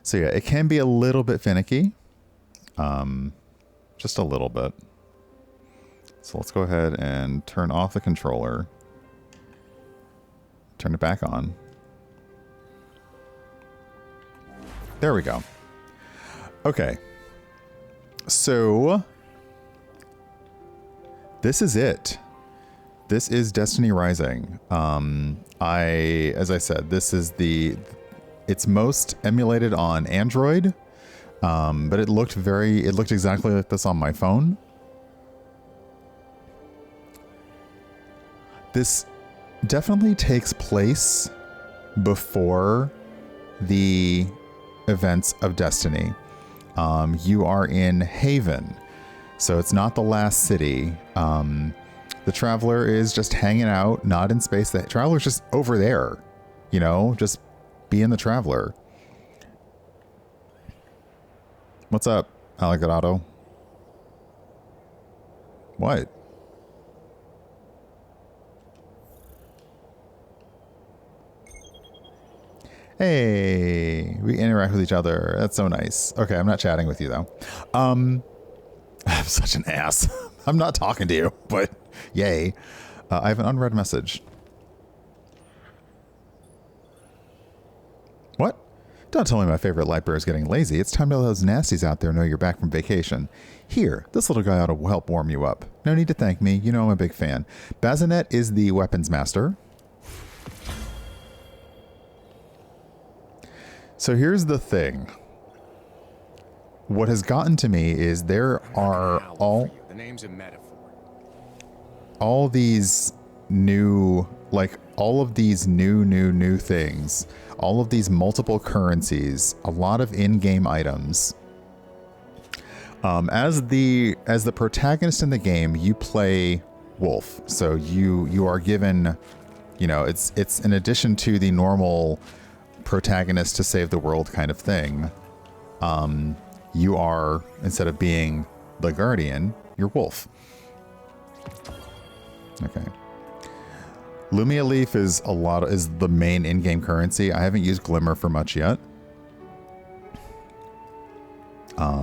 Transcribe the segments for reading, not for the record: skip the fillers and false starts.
So yeah, it can be a little bit finicky. Just a little bit. So let's go ahead and turn off the controller. Turn it back on. There we go. Okay. So this is it. This is Destiny Rising. As I said, this is it's most emulated on Android, but it looked exactly like this on my phone. This definitely takes place before the events of Destiny. You are in Haven, so it's not the last city. The Traveler is just hanging out, not in space. The Traveler's just over there, you know, just being the Traveler. What's up, Alligato? What? Hey, we interact with each other. That's so nice. Okay, I'm not chatting with you though. I'm such an ass. I'm not talking to you, but yay. I have an unread message. What? Don't tell me my favorite light bearer is getting lazy. It's time to let those nasties out there know you're back from vacation. Here, this little guy ought to help warm you up. No need to thank me. You know I'm a big fan. Bazinet is the weapons master. So here's the thing. What has gotten to me is there are all these new, like all of these new things, all of these multiple currencies, a lot of in-game items. As the protagonist in the game, you play Wolf. So you are given, you know, it's in addition to the normal protagonist to save the world kind of thing. You are, instead of being the Guardian, you're Wolf. Okay. Lumia Leaf is the main in-game currency. I haven't used Glimmer for much yet. But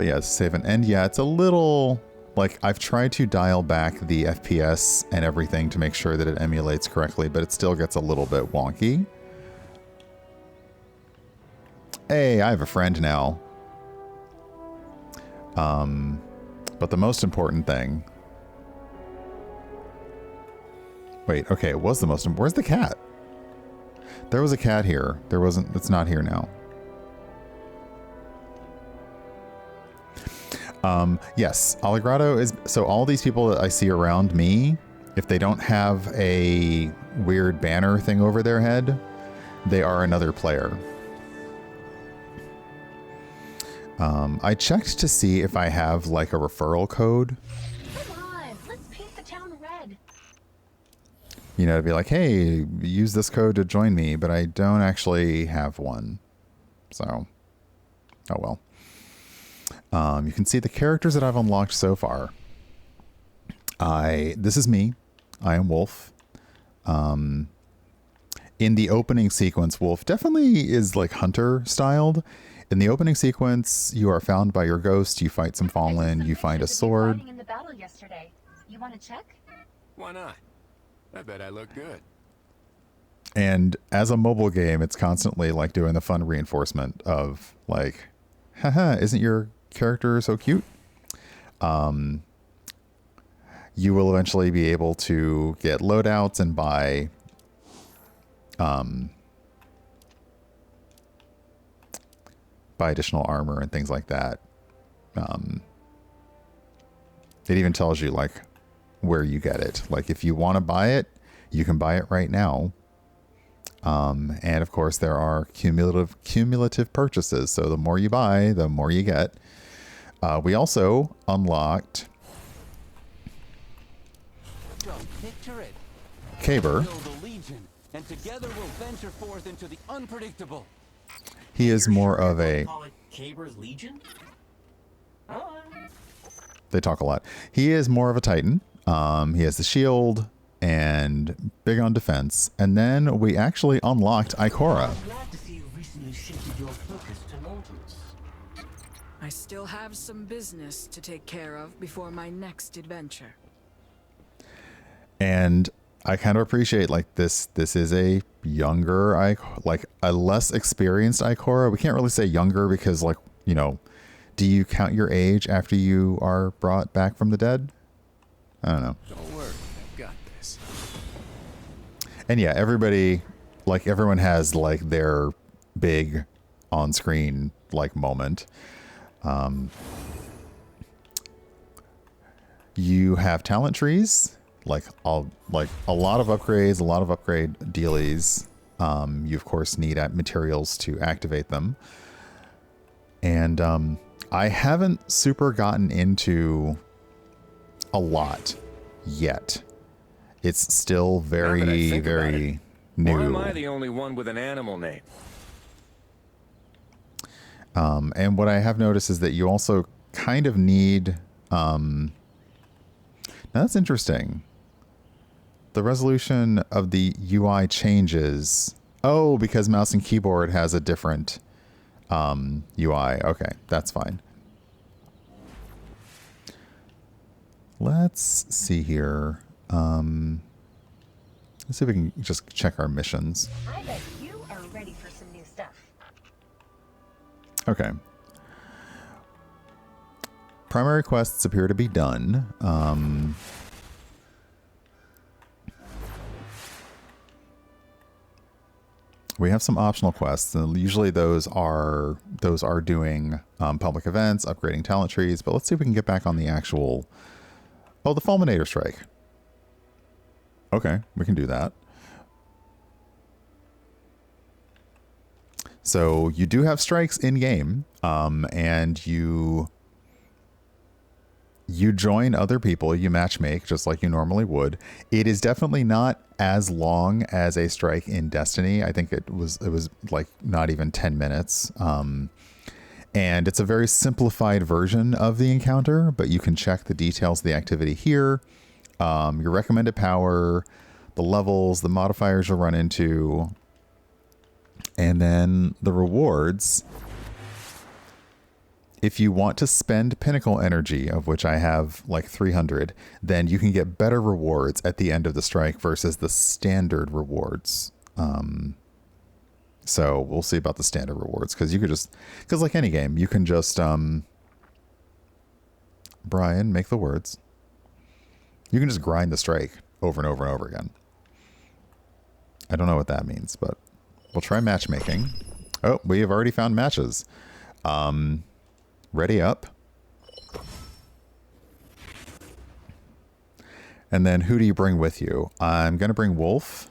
yeah, save and end. Yeah, it's a little like I've tried to dial back the FPS and everything to make sure that it emulates correctly, but it still gets a little bit wonky. Hey, I have a friend now. But the most important thing. Wait, okay, it was the most important. Where's the cat? There was a cat here. There wasn't. It's not here now. Yes, Allegrado is. So all these people that I see around me, if they don't have a weird banner thing over their head, they are another player. I checked to see if I have like a referral code. Come on, let's paint the town red. You know, to be like, hey, use this code to join me, but I don't actually have one. So, oh well. You can see the characters that I've unlocked so far. This is me. I am Wolf. In the opening sequence, Wolf definitely is like hunter styled. In the opening sequence, you are found by your ghost, you fight some fallen, you find a sword. In the battle yesterday. You want to check? Why not? I bet I look good. And as a mobile game, it's constantly like doing the fun reinforcement of like, haha, isn't your character so cute? You will eventually be able to get loadouts and buy additional armor and things like that. It even tells you like where you get it. Like if you want to buy it, you can buy it right now. And of course there are cumulative purchases. So the more you buy, the more you get. We also unlocked Caber. And together we'll venture forth into the unpredictable. He is more of a... Caber's Legion? They talk a lot. He is more of a Titan. He has the shield and big on defense. And then we actually unlocked Ikora. I'm glad to see you recently mortals. I still have some business to take care of before my next adventure. And I kind of appreciate like this is a younger, like a less experienced Ikora. We can't really say younger because, like, you know, do you count your age after you are brought back from the dead? I don't know. Don't worry, I've got this. And yeah, everybody, like everyone has like their big on-screen like moment. You have talent trees, like a lot of upgrades, a lot of upgrade dealies. You of course need materials to activate them. And I haven't super gotten into a lot yet. It's still very, very new. Why am I the only one with an animal name? And what I have noticed is that you also kind of need... now that's interesting. The resolution of the UI changes. Oh, because mouse and keyboard has a different UI. Okay, that's fine. Let's see here. Let's see if we can just check our missions. I bet you are ready for some new stuff. Okay. Primary quests appear to be done. We have some optional quests, and usually those are doing public events, upgrading talent trees. But let's see if we can get back on the actual. Oh, the Fulminator Strike. Okay, we can do that. So you do have strikes in game, and you join other people, you matchmake just like you normally would. It is definitely not as long as a strike in Destiny. I think it was like not even 10 minutes. And it's a very simplified version of the encounter, but you can check the details of the activity here. Your recommended power, the levels, the modifiers you'll run into, and then the rewards. If you want to spend pinnacle energy, of which I have like 300, then you can get better rewards at the end of the strike versus the standard rewards. So we'll see about the standard rewards, because you could just, because like any game, you can just, Brian, make the words. You can just grind the strike over and over and over again. I don't know what that means, but we'll try matchmaking. Oh, we have already found matches. Ready up. And then who do you bring with you? I'm going to bring Wolf.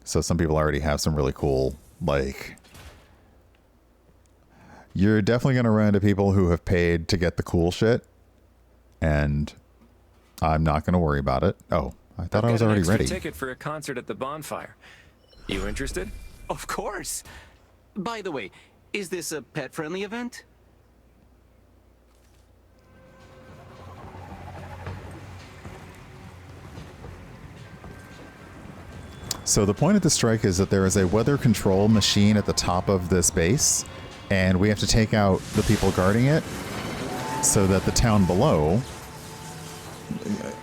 So some people already have some really cool, like... You're definitely going to run into people who have paid to get the cool shit. And I'm not going to worry about it. Oh, I thought I was already ready. Ticket for a concert at the bonfire. You interested? Of course. By the way, is this a pet-friendly event? So the point of the strike is that there is a weather control machine at the top of this base, and we have to take out the people guarding it so that the town below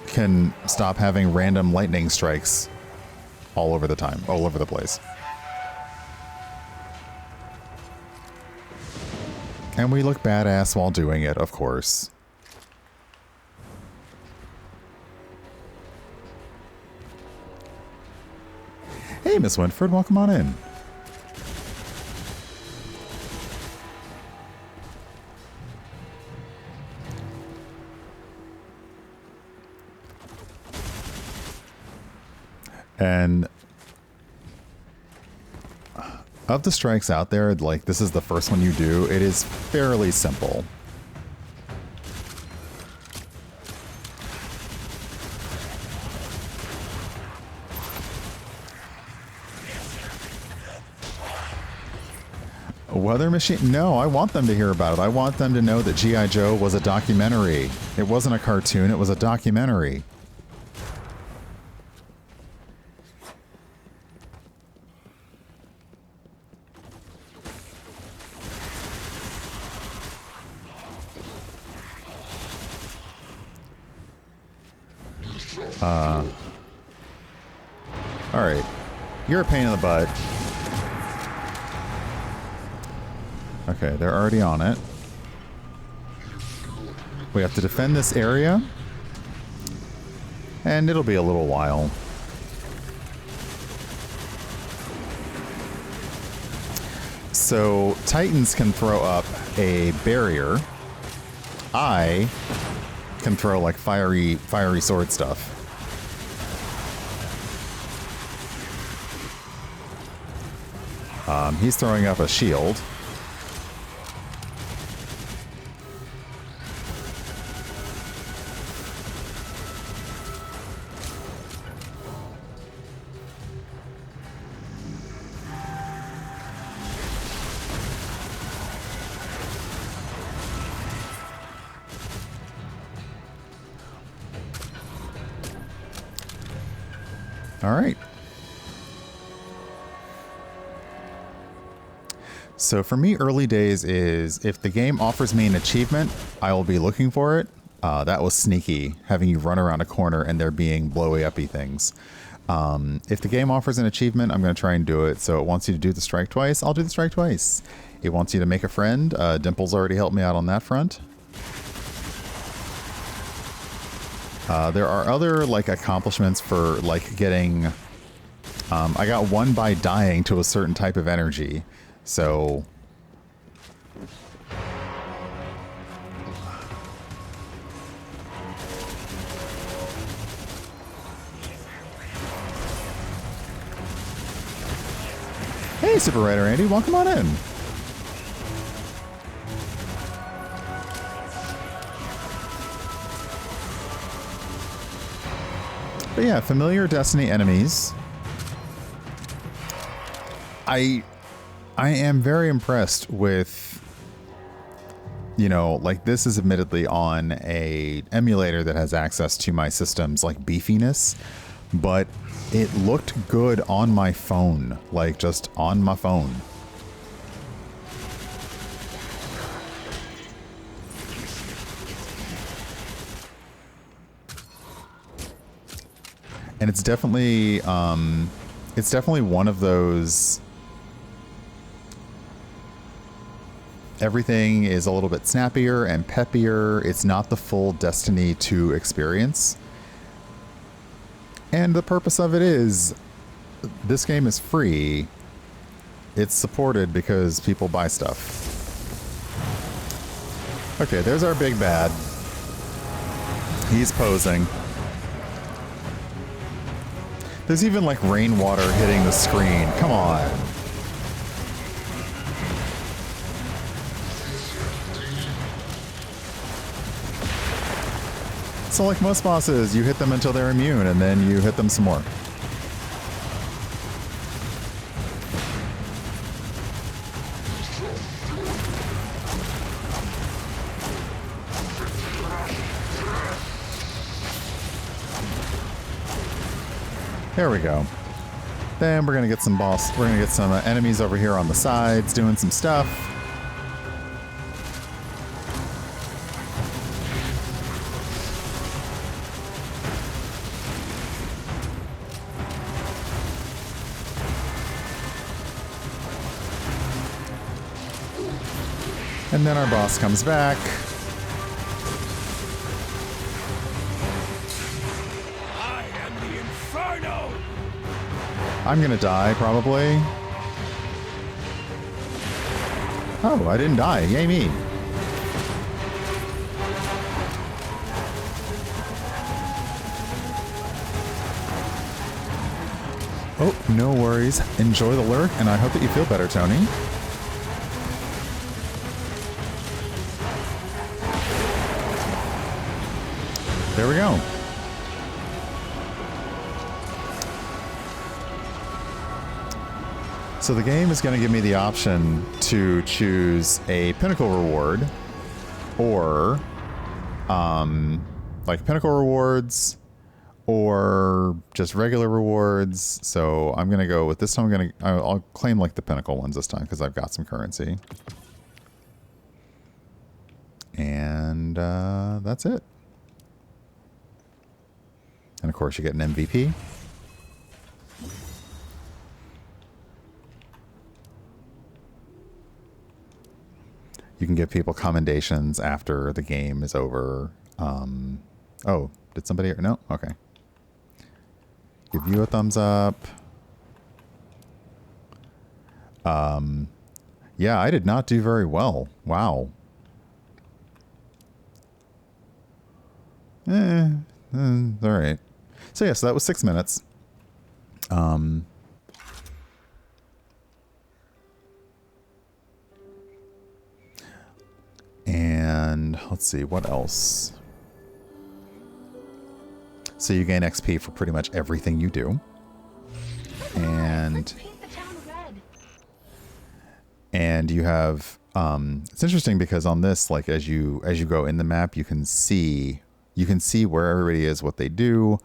can stop having random lightning strikes all over the place. And we look badass while doing it, of course. Hey, Miss Winford, welcome on in. And of the strikes out there, like this is the first one you do, it is fairly simple. Weather machine? No, I want them to hear about it. I want them to know that G.I. Joe was a documentary. It wasn't a cartoon, it was a documentary. Alright. You're a pain in the butt. Okay, they're already on it. We have to defend this area. And it'll be a little while. So, Titans can throw up a barrier. I can throw, like, fiery sword stuff. He's throwing up a shield. All right. So for me, early days is if the game offers me an achievement, I will be looking for it. That was sneaky, having you run around a corner and there being blowy-uppy things. If the game offers an achievement, I'm going to try and do it. So it wants you to do the strike twice. I'll do the strike twice. It wants you to make a friend. Dimple's already helped me out on that front. There are other, like, accomplishments for, like, getting... I got one by dying to a certain type of energy. So... Hey, Super Rider Andy, welcome on in. But yeah, familiar Destiny enemies. I am very impressed with, you know, like, this is admittedly on a emulator that has access to my system's, like, beefiness, but it looked good on my phone, like, just on my phone. And it's definitely one of those, everything is a little bit snappier and peppier. It's not the full Destiny 2 experience. And the purpose of it is, this game is free. It's supported because people buy stuff. Okay, there's our big bad. He's posing. There's even, like, rainwater hitting the screen. Come on. So, like most bosses, you hit them until they're immune, and then you hit them some more. There we go. Then we're gonna get some enemies over here on the sides doing some stuff. And then our boss comes back. I am the Inferno! I'm gonna die, probably. Oh, I didn't die. Yay me. Oh, no worries. Enjoy the lurk, and I hope that you feel better, Tony. There we go. So the game is going to give me the option to choose a pinnacle reward or like pinnacle rewards or just regular rewards. So I'm going to go with this time. I'll claim like the pinnacle ones this time because I've got some currency. And that's it. And of course, you get an MVP. You can give people commendations after the game is over. Oh, did somebody... No? Okay. Give you a thumbs up. Yeah, I did not do very well. Wow. All right. So yeah, so that was 6 minutes. And let's see, what else? So you gain XP for pretty much everything you do. And Let's paint the town red. and you have it's interesting because on this, like as you go in the map, you can see where everybody is, what they do.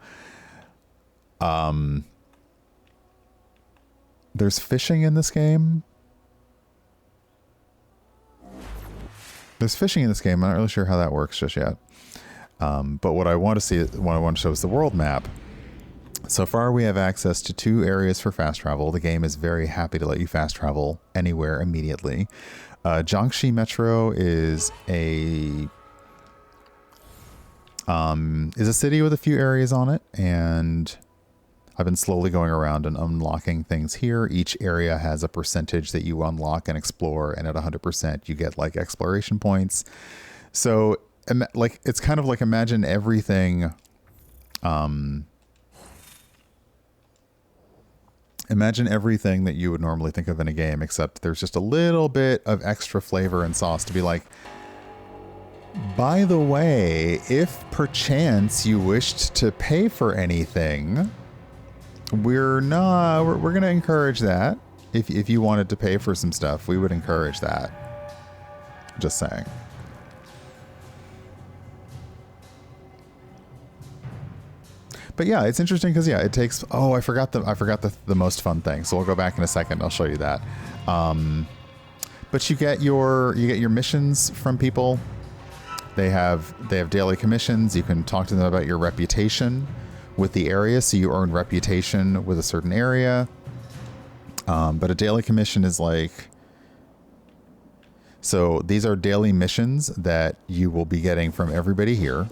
There's fishing in this game. I'm not really sure how that works just yet. But what I want to show is the world map. So far, we have access to 2 areas for fast travel. The game is very happy to let you fast travel anywhere immediately. Jiangxi Metro is a city with a few areas on it, and I've been slowly going around and unlocking things here. Each area has a percentage that you unlock and explore, and at 100% you get like exploration points. So like it's kind of like imagine everything that you would normally think of in a game, except there's just a little bit of extra flavor and sauce to be like, by the way, if perchance you wished to pay for anything, we're going to encourage that. If you wanted to pay for some stuff, we would encourage that. Just saying. But yeah, it's interesting because yeah, it takes. Oh, I forgot the most fun thing. So we'll go back in a second. I'll show you that. But you get your missions from people. They have daily commissions. You can talk to them about your reputation with the area, so you earn reputation with a certain area. But a daily commission is like. So these are daily missions that you will be getting from everybody here.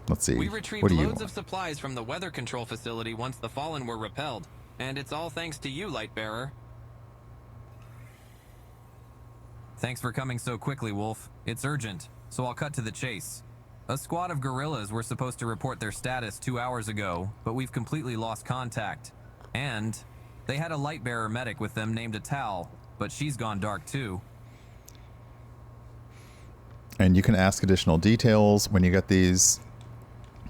Let's see. We retrieved loads of supplies from the weather control facility once the Fallen were repelled, and it's all thanks to you, Lightbearer. Thanks for coming so quickly, Wolf. It's urgent, so I'll cut to the chase. A squad of guerrillas were supposed to report their status 2 hours ago, but we've completely lost contact. And they had a Lightbearer medic with them named Atal, but she's gone dark too. And you can ask additional details when you get these.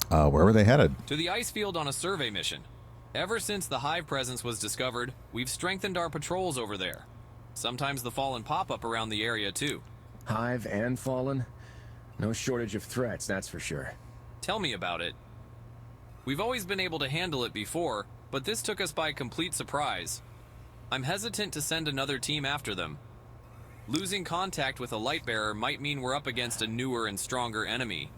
Where were they headed? To the ice field on a survey mission. Ever since the Hive presence was discovered, we've strengthened our patrols over there. Sometimes the Fallen pop up around the area too. Hive and Fallen? No shortage of threats, that's for sure. Tell me about it. We've always been able to handle it before, but this took us by complete surprise. I'm hesitant to send another team after them. Losing contact with a Lightbearer might mean we're up against a newer and stronger enemy.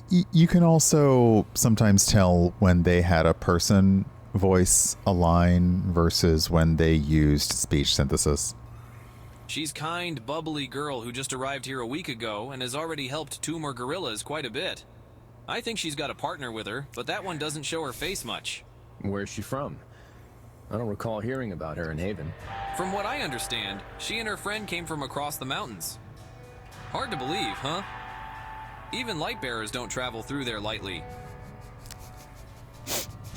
You can also sometimes tell when they had a person voice a line versus when they used speech synthesis. She's kind, bubbly girl who just arrived here a week ago and has already helped 2 more guerrillas quite a bit. I think she's got a partner with her, but that one doesn't show her face much. Where's she from? I don't recall hearing about her in Haven. From what I understand, she and her friend came from across the mountains. Hard to believe, huh? Even Lightbearers don't travel through there lightly.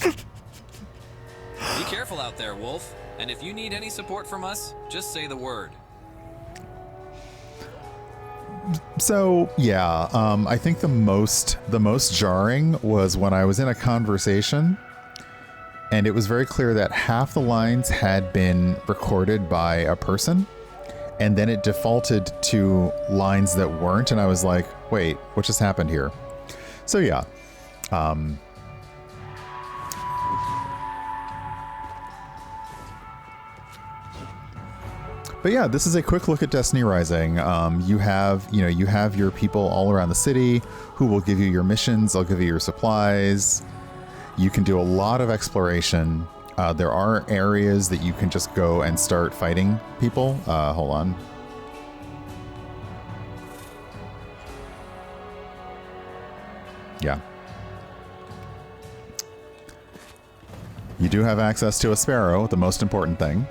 Be careful out there, Wolf. And if you need any support from us, just say the word. So yeah, I think the most jarring was when I was in a conversation, and it was very clear that half the lines had been recorded by a person, and then it defaulted to lines that weren't, and I was like, wait, what just happened here? So yeah. But yeah, this is a quick look at Destiny Rising. You have your people all around the city who will give you your missions. They'll give you your supplies. You can do a lot of exploration. There are areas that you can just go and start fighting people. Hold on. Yeah. You do have access to a sparrow, the most important thing.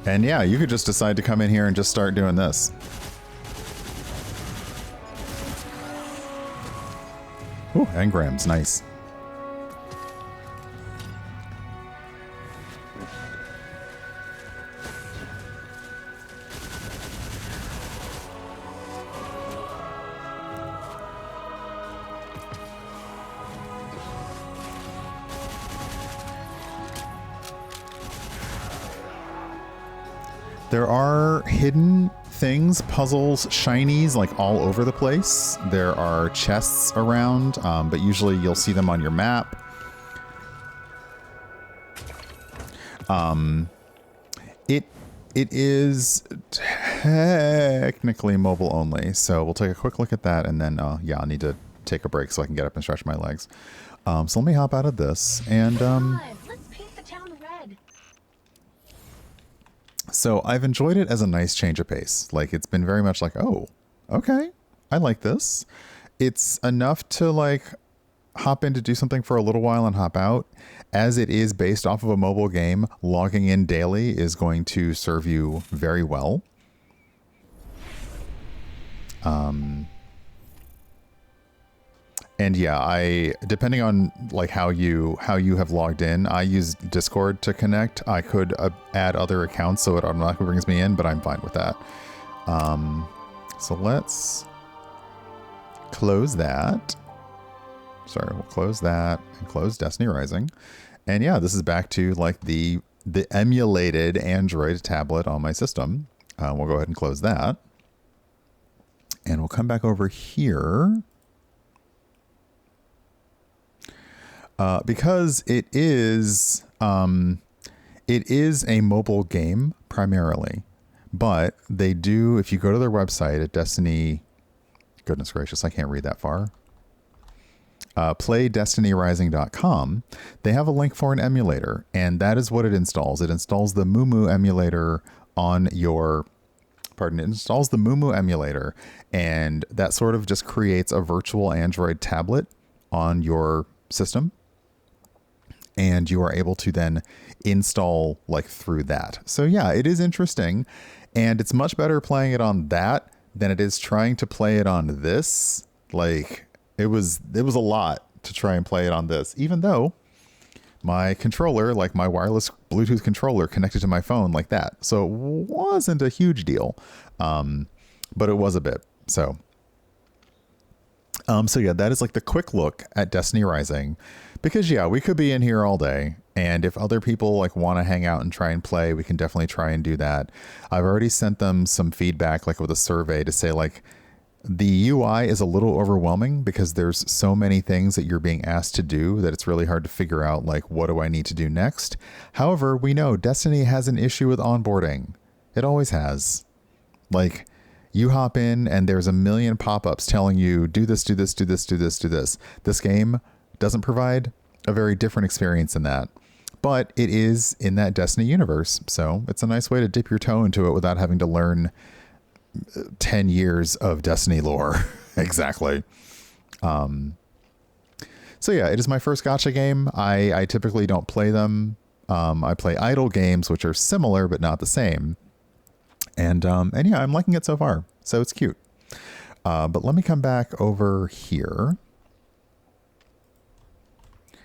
And yeah, you could just decide to come in here and just start doing this. Ooh, engrams, nice. There are hidden things, puzzles, shinies, like all over the place. There are chests around, but usually you'll see them on your map. It is technically mobile only, so we'll take a quick look at that, and then yeah, I need to take a break so I can get up and stretch my legs. So let me hop out of this, and Let's paint the town red. so I've enjoyed it as a nice change of pace. Like, it's been very much like, oh, okay, I like this. It's enough to like hop in to do something for a little while and hop out. As it is based off of a mobile game, logging in daily is going to serve you very well. And yeah, depending on like how you have logged in, I use Discord to connect. I could add other accounts so it automatically brings me in, but I'm fine with that. So let's close that. Sorry, we'll close that and close Destiny Rising. And yeah, this is back to like the emulated Android tablet on my system. We'll go ahead and close that. And we'll come back over here. Because it is a mobile game primarily, but they do, if you go to their website at Destiny, goodness gracious, I can't read that far. PlayDestinyRising.com, they have a link for an emulator, and that is what it installs. It installs the MuMu emulator on your, it installs the MuMu emulator, and that sort of just creates a virtual Android tablet on your system. And you are able to then install like through that. So yeah, it is interesting, and it's much better playing it on that than it is trying to play it on this. Like it was a lot to try and play it on this, even though my controller, like my wireless Bluetooth controller, connected to my phone like that. So it wasn't a huge deal, but it was a bit. So yeah, that is like the quick look at Destiny Rising. Because yeah, we could be in here all day, and if other people like want to hang out and try and play, we can definitely try and do that. I've already sent them some feedback, like with a survey, to say like the UI is a little overwhelming because there's so many things that you're being asked to do that it's really hard to figure out like, what do I need to do next? However, we know Destiny has an issue with onboarding. It always has. Like, you hop in and there's a million pop-ups telling you do this, do this, do this, do this, do this. This game doesn't provide a very different experience than that, but it is in that Destiny universe, so it's a nice way to dip your toe into it without having to learn 10 years of Destiny lore. Exactly. So yeah, it is my first gacha game. I typically don't play them. I play idle games, which are similar but not the same, and yeah, I'm liking it so far, so it's cute. But let me come back over here.